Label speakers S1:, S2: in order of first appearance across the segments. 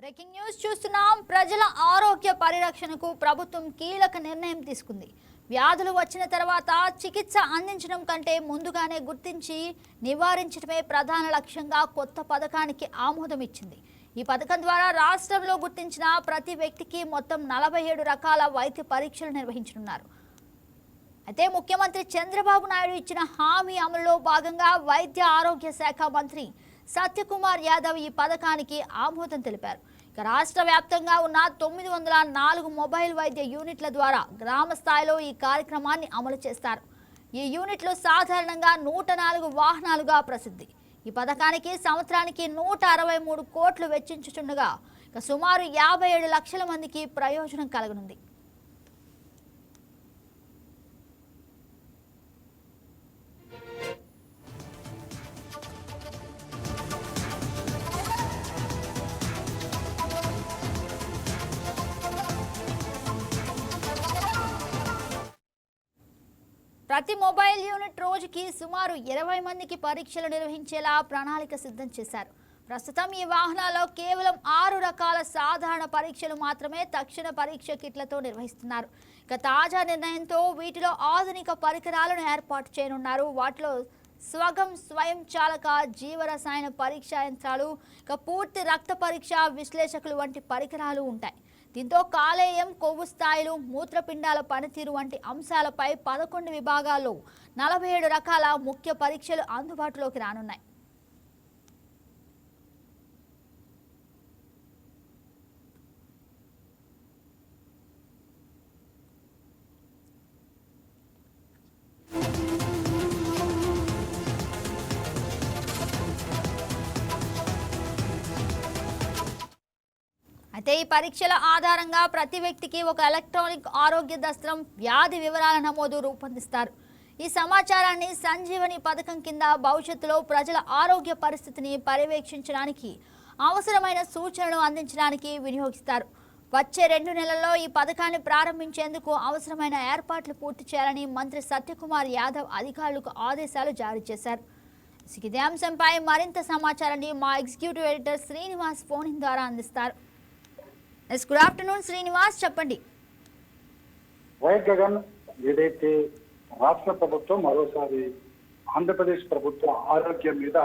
S1: Breaking news చూస్తున్నాం. ప్రజల ఆరోగ్య పరిరక్షణకు ప్రభుత్వం కీలక నిర్ణయం తీసుకుంది. వ్యాధులు వచ్చిన తర్వాత చికిత్స అందించడం కంటే ముందుగానే గుర్తించి నివారించడమే ప్రధాన లక్ష్యంగా కొత్త పథకానికి ఆమోదం ఇచ్చింది. ఈ పథకం ద్వారా రాష్ట్రంలో గుర్తించిన ప్రతి వ్యక్తికి మొత్తం 47 రకాల వైద్య పరీక్షలు నిర్వహించనున్నారు. అయితే ముఖ్యమంత్రి చంద్రబాబు నాయుడు ఇచ్చిన హామీ అమలులో భాగంగా వైద్య ఆరోగ్య శాఖ మంత్రి సత్యకుమార్ యాదవ్ ఈ పథకానికి ఆమోదం తెలిపారు. ఇక రాష్ట్ర వ్యాప్తంగా ఉన్న 904 మొబైల్ వైద్య యూనిట్ల ద్వారా గ్రామ స్థాయిలో ఈ కార్యక్రమాన్ని అమలు చేస్తారు. ఈ యూనిట్లు సాధారణంగా 104 వాహనాలుగా ప్రసిద్ధి. ఈ పథకానికి సంవత్సరానికి 163 కోట్లు వెచ్చించుచుండగా ఇక సుమారు 57 లక్షల మందికి ప్రయోజనం కలగనుంది. ప్రతి మొబైల్ యూనిట్ రోజుకి సుమారు 20 మందికి పరీక్షలు నిర్వహించేలా ప్రణాళిక సిద్ధం చేశారు. ప్రస్తుతం ఈ వాహనాల్లో కేవలం 6 రకాల సాధారణ పరీక్షలు మాత్రమే తక్షణ పరీక్ష కిట్లతో నిర్వహిస్తున్నారు. ఇక తాజా నిర్ణయంతో వీటిలో ఆధునిక పరికరాలను ఏర్పాటు చేయనున్నారు. వాటిలో స్వయం చాలక జీవరసాయన పరీక్షా యంత్రాలు, ఇక పూర్తి రక్త పరీక్ష విశ్లేషకులు వంటి పరికరాలు ఉంటాయి. దీంతో కాలేయం, కొవ్వు స్థాయిలు, మూత్రపిండాల పనితీరు వంటి అంశాలపై 11 విభాగాల్లో 47 రకాల ముఖ్య పరీక్షలు అందుబాటులోకి రానున్నాయి. అయితే ఈ పరీక్షల ఆధారంగా ప్రతి వ్యక్తికి ఒక ఎలక్ట్రానిక్ ఆరోగ్య దస్త్రం, వ్యాధి వివరాల నమోదు రూపొందిస్తారు. ఈ సమాచారాన్ని సంజీవని పథకం కింద భవిష్యత్తులో ప్రజల ఆరోగ్య పరిస్థితిని పర్యవేక్షించడానికి, అవసరమైన సూచనలు అందించడానికి వినియోగిస్తారు. వచ్చే 2 నెలల్లో ఈ పథకాన్ని ప్రారంభించేందుకు అవసరమైన ఏర్పాట్లు పూర్తి చేయాలని మంత్రి సత్యకుమార్ యాదవ్ అధికారులకు ఆదేశాలు జారీ చేశారు. ఇదే అంశంపై మరింత సమాచారాన్ని మా ఎగ్జిక్యూటివ్ ఎడిటర్ శ్రీనివాస్ ఫోన్ ద్వారా అందిస్తారు. గుడ్ ఆఫ్టర్నూన్ శ్రీనివాస్, చెప్పండి.
S2: వైఎస్ జగన్ ఏదైతే రాష్ట్ర ప్రభుత్వం మరోసారి ఆంధ్రప్రదేశ్ ప్రభుత్వ ఆరోగ్యం మీద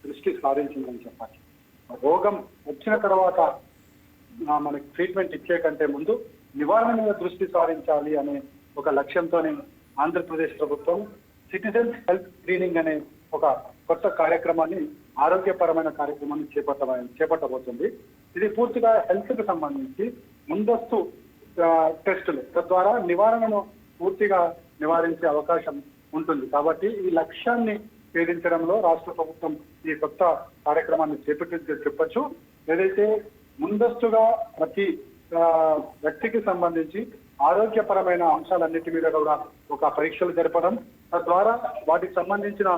S2: దృష్టి సారించిందని చెప్పాలి. రోగం వచ్చిన తర్వాత మనకి ట్రీట్మెంట్ ఇచ్చే కంటే ముందు నివారణ మీద దృష్టి సారించాలి అనే ఒక లక్ష్యంతోనే ఆంధ్రప్రదేశ్ ప్రభుత్వం సిటిజన్స్ హెల్త్ స్క్రీనింగ్ అనే ఒక కొత్త కార్యక్రమాన్ని, ఆరోగ్యపరమైన కార్యక్రమాన్ని చేపట్టబోతుంది. ఇది పూర్తిగా హెల్త్ కు సంబంధించి ముందస్తు టెస్టులు, తద్వారా నివారణను పూర్తిగా నివారించే అవకాశం ఉంటుంది. కాబట్టి ఈ లక్ష్యాన్ని ఛేదించడంలో రాష్ట్ర ప్రభుత్వం ఈ కొత్త కార్యక్రమాన్ని చెప్పొచ్చు. ఏదైతే ముందస్తుగా ప్రతి వ్యక్తికి సంబంధించి ఆరోగ్యపరమైన అంశాలన్నిటి మీద కూడా ఒక పరీక్షలు జరపడం, తద్వారా వాటికి సంబంధించిన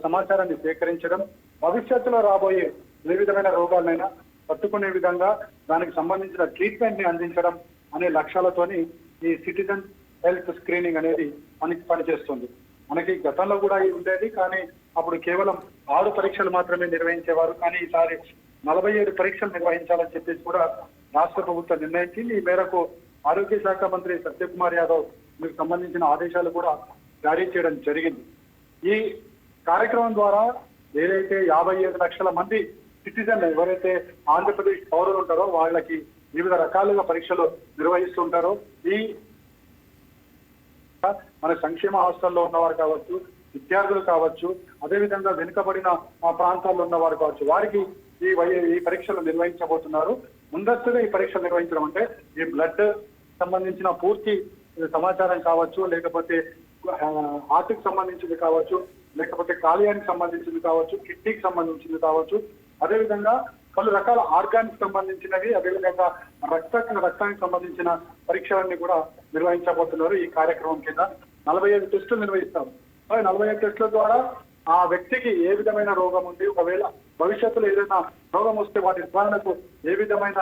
S2: సమాచారాన్ని సేకరించడం, భవిష్యత్తులో రాబోయే ఏ విధమైన రోగాలైనా తట్టుకునే విధంగా దానికి సంబంధించిన ట్రీట్మెంట్ ని అందించడం అనే లక్ష్యాలతోని ఈ సిటిజన్ హెల్త్ స్క్రీనింగ్ అనేది మనకి పనిచేస్తుంది. మనకి గతంలో కూడా ఉండేది, కానీ అప్పుడు కేవలం 6 పరీక్షలు మాత్రమే నిర్వహించేవారు. కానీ ఈసారి 47 పరీక్షలు నిర్వహించాలని చెప్పేసి కూడా రాష్ట్ర ప్రభుత్వం నిర్ణయించింది. ఈ మేరకు ఆరోగ్య శాఖ మంత్రి సత్యకుమార్ యాదవ్ మీకు సంబంధించిన ఆదేశాలు కూడా జారీ చేయడం జరిగింది. ఈ కార్యక్రమం ద్వారా ఏదైతే 55 లక్షల మంది సిటిజన్ ఎవరైతే ఆంధ్రప్రదేశ్ పౌరులు ఉంటారో వాళ్ళకి వివిధ రకాలుగా పరీక్షలు నిర్వహిస్తుంటారో, ఈ మన సంక్షేమ హాస్టల్లో ఉన్నవారు కావచ్చు, విద్యార్థులు కావచ్చు, అదేవిధంగా వెనుకబడిన ప్రాంతాల్లో ఉన్నవారు కావచ్చు, వారికి ఈ పరీక్షలు నిర్వహించబోతున్నారు. ముందస్తుగా ఈ పరీక్షలు నిర్వహించడం అంటే ఈ బ్లడ్ సంబంధించిన పూర్తి సమాచారం కావచ్చు, లేకపోతే హార్ట్కి సంబంధించింది కావచ్చు, లేకపోతే కాలేయానికి సంబంధించింది కావచ్చు, కిడ్నీకి సంబంధించింది కావచ్చు, అదేవిధంగా పలు రకాల ఆర్గాన్స్ సంబంధించినవి, అదేవిధంగా రక్తానికి సంబంధించిన పరీక్షలన్నీ కూడా నిర్వహించబోతున్నారు. ఈ కార్యక్రమం కింద 45 టెస్టులు నిర్వహిస్తారు. 45 టెస్టుల ద్వారా ఆ వ్యక్తికి ఏ విధమైన రోగం ఉంది, ఒకవేళ భవిష్యత్తులో ఏదైనా రోగం వస్తే వాటి నివారణకు ఏ విధమైన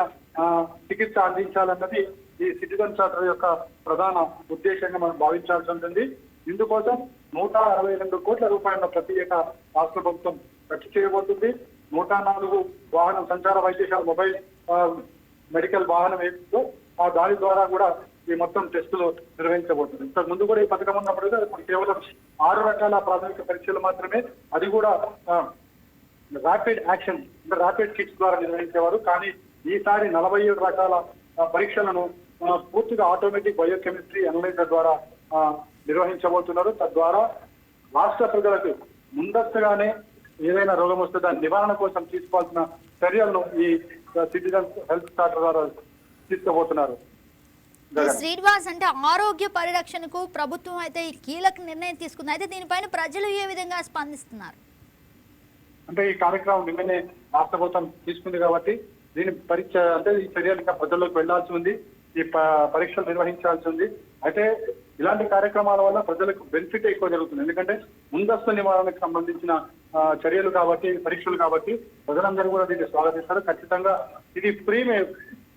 S2: చికిత్స అందించాలన్నది ఈ సిటిజన్ చార్టర్ యొక్క ప్రధాన ఉద్దేశంగా మనం భావించాల్సి ఉంటుంది. ఇందుకోసం 162 కోట్ల రూపాయల ప్రత్యేక రాష్ట్ర ప్రభుత్వం ఖర్చు చేయబోతుంది. 104 వాహన సంచార వైద్యశాల మొబైల్ మెడికల్ వాహనం ఏదో ఆ దాని ద్వారా కూడా ఈ మొత్తం టెస్టులు నిర్వహించబోతుంది. ఇంతకు ముందు కూడా ఈ పథకం ఉన్నప్పుడు ఇప్పుడు కేవలం 6 రకాల ప్రాథమిక పరీక్షలు మాత్రమే, అది కూడా ర్యాపిడ్ యాక్షన్ అంటే ర్యాపిడ్ కిట్స్ ద్వారా నిర్వహించేవారు. కానీ ఈసారి 47 రకాల పరీక్షలను పూర్తిగా ఆటోమేటిక్ బయోకెమిస్ట్రీ అనలైజర్ ద్వారా నిర్వహించబోతున్నారు. తద్వారా రాష్ట్ర ప్రజలకు ముందస్తుగానే ఏదైనా రోగం వస్తే దాని నివారణ కోసం తీసుకోవాల్సిన చర్యలను ఈ సిటిజన్ హెల్త్ స్టార్టర్ ద్వారా తీసుకోబోతున్నారు.
S1: శ్రీనివాస్, అంటే ఆరోగ్య పరిరక్షణకు ప్రభుత్వం అయితే ఈ కీలక నిర్ణయం తీసుకుంది. అయితే దీనిపైన ప్రజలు ఏ విధంగా స్పందిస్తున్నారు?
S2: అంటే ఈ కార్యక్రమం నిన్ననే రాష్ట్ర ప్రభుత్వం తీసుకుంది కాబట్టి దీని పరీక్ష అంటే ఈ చర్యలు ఇంకా ప్రజల్లోకి వెళ్లాల్సి ఉంది, ఈ పరీక్షలు నిర్వహించాల్సి ఉంది. అయితే ఇలాంటి కార్యక్రమాల వల్ల ప్రజలకు బెనిఫిట్ ఎక్కువ జరుగుతుంది. ఎందుకంటే ముందస్తు నివారణకు సంబంధించిన చర్యలు కాబట్టి, పరీక్షలు కాబట్టి ప్రజలందరూ కూడా దీన్ని స్వాగతిస్తారు. ఖచ్చితంగా ఇది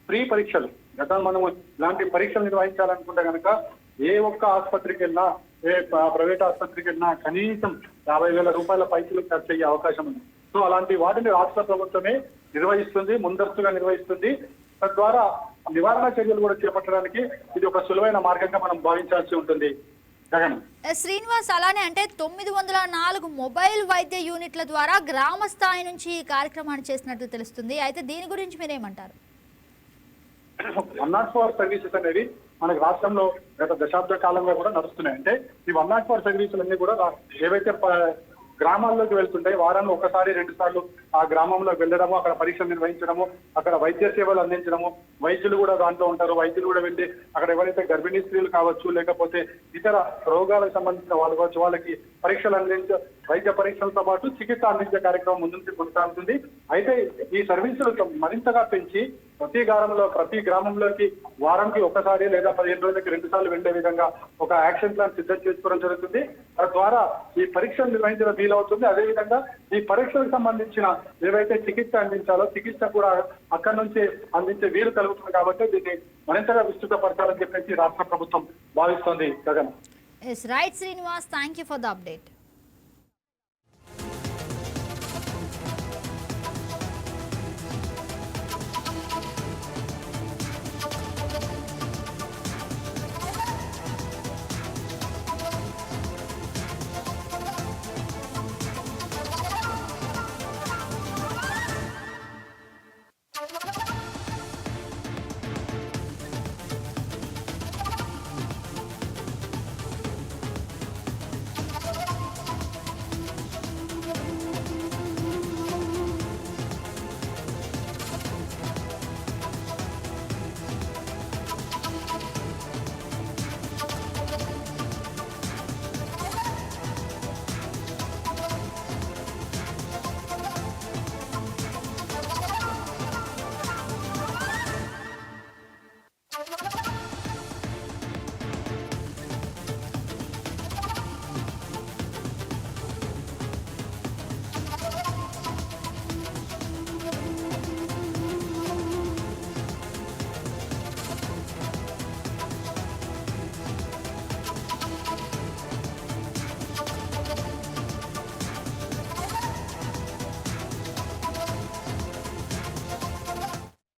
S2: ఫ్రీ పరీక్షలు. గతంలో మనం ఇలాంటి పరీక్షలు నిర్వహించాలనుకుంటే కనుక ఏ ఒక్క ఆసుపత్రికి వెళ్ళినా, ఏ ప్రైవేట్ ఆసుపత్రికి వెళ్ళినా కనీసం 50,000 రూపాయల పైసలు ఖర్చు అయ్యే అవకాశం ఉంది. సో అలాంటి వాటిని రాష్ట్ర ప్రభుత్వమే నిర్వహిస్తుంది, ముందస్తుగా నిర్వహిస్తుంది. తద్వారా నివారణ చర్యలు కూడా చేపట్టడానికి ఇది ఒక సులువైన మార్గంగా మనం భావించాల్సి ఉంటుంది. జగన్
S1: శ్రీనివాస్, అలానే అంటే 904 మొబైల్ వైద్య యూనిట్ల ద్వారా గ్రామ స్థాయి నుంచి ఈ కార్యక్రమాన్ని చేసినట్టు తెలుస్తుంది. అయితే దీని గురించి మీరేమంటారు?
S2: 104 సర్వీసెస్ అనేవి మనకు రాష్ట్రంలో గత దశాబ్ద కాలంగా కూడా నడుస్తున్నాయి. అంటే ఈ 104 సర్వీసులన్నీ కూడా ఏవైతే గ్రామాల్లోకి వెళ్తుంటాయి, వారాల్లో ఒకసారి 2 సార్లు ఆ గ్రామంలోకి వెళ్ళడము, అక్కడ పరీక్షలు నిర్వహించడము, అక్కడ వైద్య సేవలు అందించడము, వైద్యులు కూడా దాంట్లో ఉంటారు. వైద్యులు కూడా వెళ్ళి అక్కడ ఎవరైతే గర్భిణీ స్త్రీలు కావచ్చు, లేకపోతే ఇతర రోగాలకు సంబంధించిన వాళ్ళు కావచ్చు, వాళ్ళకి పరీక్షలు అందించే వైద్య పరీక్షలతో పాటు చికిత్స అందించే కార్యక్రమం ముందు కొనసాగుతుంది. అయితే ఈ సర్వీసులు మరింతగా పెంచి ప్రతి గ్రామంలోకి వారానికి ఒకసారి లేదా 15 రోజులకి 2 సార్లు వెళ్లే విధంగా ఒక యాక్షన్ ప్లాన్ సిద్ధం చేసుకోవడం జరుగుతుంది. తద్వారా ఈ పరీక్షలు నిర్వహించడం వీలవుతుంది. అదేవిధంగా ఈ పరీక్షలకు సంబంధించిన ఏవైతే చికిత్స అందించాలో చికిత్స కూడా అక్కడి నుంచి అందించే వీలు కలుగుతుంది. కాబట్టి దీన్ని మరింతగా విస్తృతపరచాలని చెప్పేసి రాష్ట్ర ప్రభుత్వం భావిస్తోంది. Jagan
S1: right Srinivas, thank you for the update.